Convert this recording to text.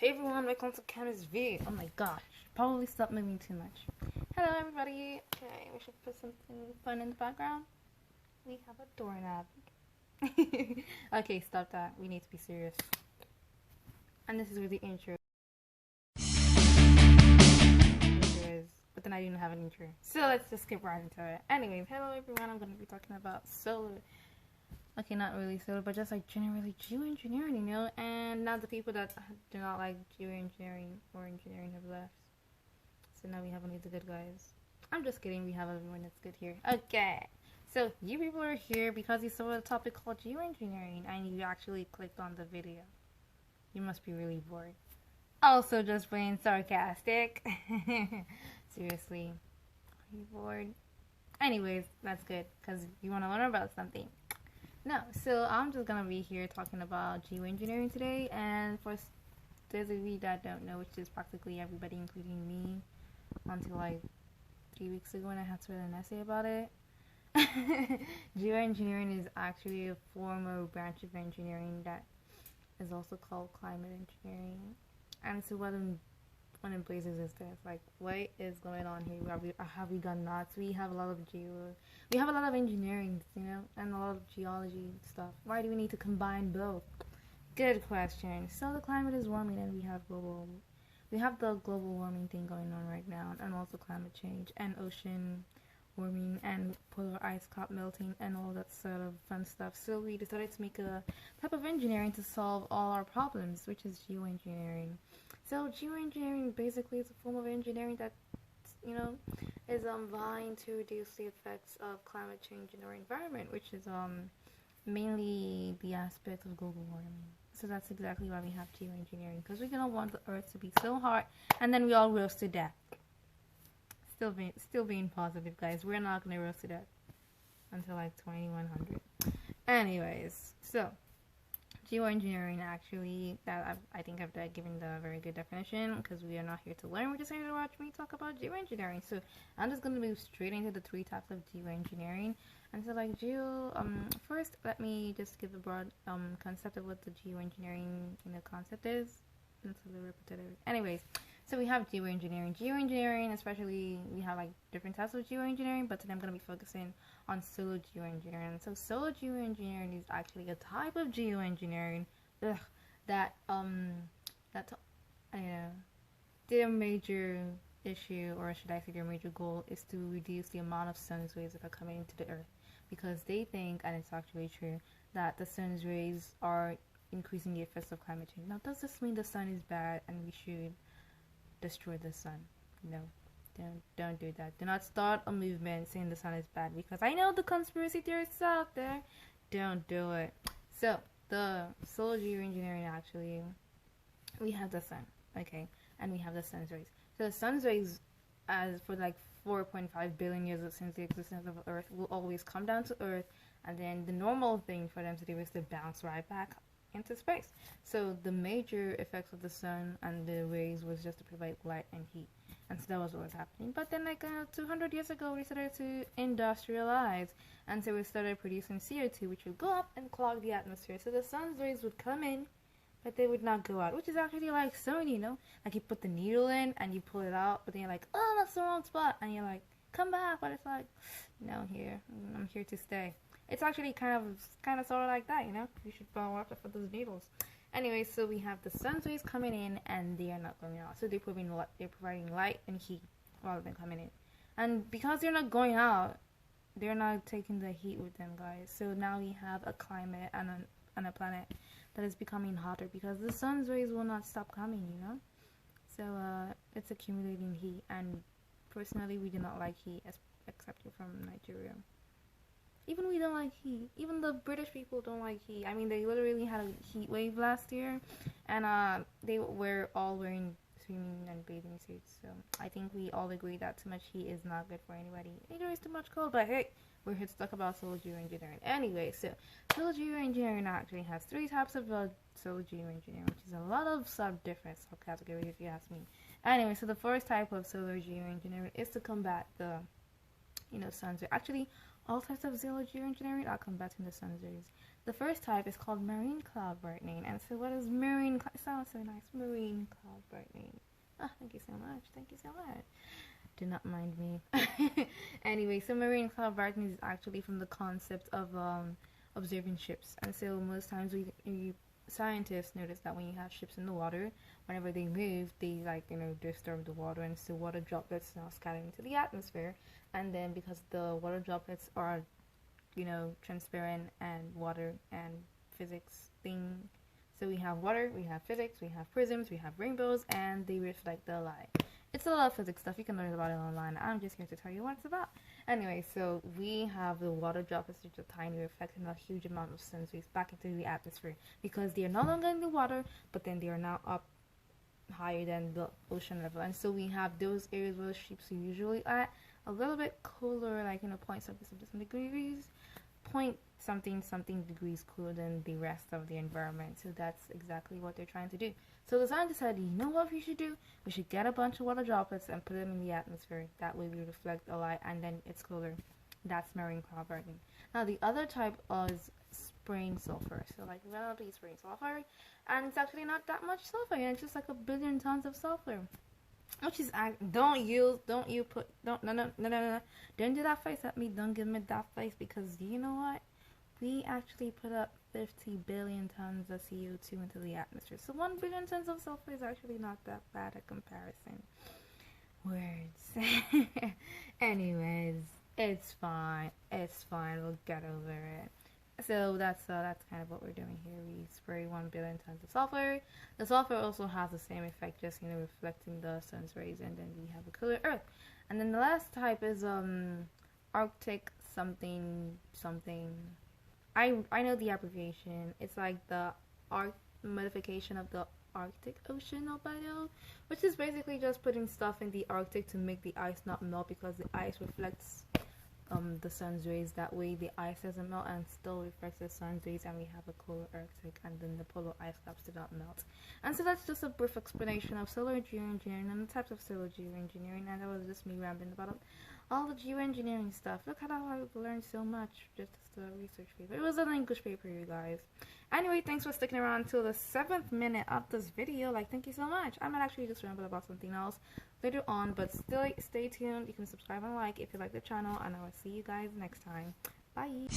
Hey everyone, welcome to Candace V. Oh my gosh, probably stop moving too much. Hello everybody. Okay, we should put something fun in the background. We have a doorknob. Okay, stop that. We need to be serious. And this is where the intro is. But then I didn't have an intro. So let's just skip right into it. Anyways, hello everyone. I'm going to be talking about solar. Okay, not really solar, but just like generally geoengineering, you know? And now the people that do not like geoengineering or engineering have left. So now we have only the good guys. I'm just kidding, we have everyone that's good here. Okay, so you people are here because you saw a topic called geoengineering and you actually clicked on the video. You must be really bored. Also just plain sarcastic. Seriously, are you bored? Anyways, that's good because you want to learn about something. No, so I'm just gonna be here talking about geoengineering today, and for those of you that don't know, which is practically everybody including me, until like 3 weeks ago when I had to write an essay about it. Geoengineering is actually a form or branch of engineering that is also called climate engineering. And so what in places is this? Like, what is going on here? Have we gone nuts? We have a lot of engineering, you know, and a lot of geology stuff. Why do we need to combine both? Good question. So the climate is warming, and we have the global warming thing going on right now, and also climate change and ocean warming and polar ice cap melting and all that sort of fun stuff. So we decided to make a type of engineering to solve all our problems, which is geoengineering. So geoengineering basically is a form of engineering that, you know, is vying to reduce the effects of climate change in our environment, which is mainly the aspect of global warming. So that's exactly why we have geoengineering, because we don't want the earth to be so hot and then we all roast to death. Still being positive, guys. We're not gonna roast to death until like 2100. Anyways, so geoengineering, actually, that I think I've given the very good definition, because we are not here to learn, we're just here to watch me talk about geoengineering. So I'm just gonna move straight into the 3 types of geoengineering. And so like first let me just give a broad concept of what the geoengineering, you know, concept is. It's a little repetitive. Anyways, so we have geoengineering. Geoengineering, especially, we have like different types of geoengineering, but today I'm going to be focusing on solar geoengineering. So solar geoengineering is actually a type of geoengineering that their major issue, or should I say their major goal, is to reduce the amount of sun's rays that are coming into the earth, because they think, and it's actually true, that the sun's rays are increasing the effects of climate change. Now, does this mean the sun is bad and we should destroy the sun? No, don't do that. Do not start a movement saying the sun is bad, because I know the conspiracy theorists out there. Don't do it. So the solar geoengineering, actually, we have the sun, okay, and we have the sun's rays. So the sun's rays, as for like 4.5 billion years since the existence of Earth, will always come down to Earth, and then the normal thing for them to do is to bounce right back into space. So the major effects of the sun and the rays was just to provide light and heat, and so that was what was happening. But then like 200 years ago, we started to industrialize, and so we started producing CO2, which would go up and clog the atmosphere. So the sun's rays would come in, but they would not go out, which is actually like sewing, you know, like you put the needle in and you pull it out, but then you're like, oh, that's the wrong spot, and you're like, come back, but it's like, no, I'm here to stay. It's actually kind of sort of like that, you know. You should follow after for those needles. Anyway, so we have the sun's rays coming in and they are not going out. So they're providing light and heat rather than coming in. And because they're not going out, they're not taking the heat with them, guys. So now we have a climate and a planet that is becoming hotter because the sun's rays will not stop coming, you know. So it's accumulating heat, and personally, we do not like heat, except you're from Nigeria. Even we don't like heat. Even the British people don't like heat. I mean, they literally had a heat wave last year, and they were all wearing swimming and bathing suits. So I think we all agree that too much heat is not good for anybody. Neither is too much cold. But hey, we're here to talk about solar geoengineering. Anyway, so solar geoengineering actually has 3 types of solar geoengineering, which is a lot of different subcategories if you ask me. Anyway, so the first type of solar geoengineering is to combat the, you know, sun's rays. Actually, all types of solar geoengineering are combating the sun's rays. The first type is called marine cloud brightening. And so what is marine cloud? It sounds so nice. Marine cloud brightening. Oh, thank you so much. Thank you so much. Do not mind me. Anyway, so marine cloud brightening is actually from the concept of observing ships. And so most times we scientists notice that when you have ships in the water, whenever they move, they disturb the water, and so water droplets now scatter into the atmosphere. And then because the water droplets are transparent and water and physics thing, so we have water, we have physics, we have prisms, we have rainbows, and they reflect the light. It's a lot of physics stuff. You can learn about it online. I'm just here to tell you what it's about. Anyway, so we have the water droplets, which are tiny, reflecting a huge amount of sun's rays back into the atmosphere, because they are no longer in the water, but then they are now up higher than the ocean level. And so we have those areas where ships are usually at a little bit cooler, like point something degrees, point something degrees cooler than the rest of the environment. So that's exactly what they're trying to do. So the scientists decided, you know what we should do? We should get a bunch of water droplets and put them in the atmosphere. That way we reflect the light and then it's cooler. That's marine cloud brightening. Now the other type is spraying sulfur. So like relatively spraying sulfur, and it's actually not that much sulfur. It's just like 1 billion tons of sulfur. Which is, don't do that face at me. Don't give me that face, because you know what? We actually put up 50 billion tons of CO2 into the atmosphere. So 1 billion tons of sulfur is actually not that bad a comparison. Words. Anyways, it's fine. It's fine. We'll get over it. So that's kind of what we're doing here. We spray 1 billion tons of sulfur. The sulfur also has the same effect, just reflecting the sun's rays, and then we have a cooler Earth. And then the last type is Arctic something. I know the abbreviation. It's like the modification of the Arctic Ocean albedo, which is basically just putting stuff in the Arctic to make the ice not melt, because the ice reflects the sun's rays. That way the ice doesn't melt and still reflects the sun's rays, and we have a cooler Arctic, and then the polar ice caps do not melt. And so that's just a brief explanation of solar geoengineering and the types of solar geoengineering, and that was just me rambling about all the geoengineering stuff. Look at how I learned so much just as a research paper. It was an English paper, you guys. Anyway, thanks for sticking around until the 7th minute of this video. Thank you so much. I might actually just ramble about something else later on, but still stay tuned. You can subscribe and like if you like the channel, and I will see you guys next time. Bye.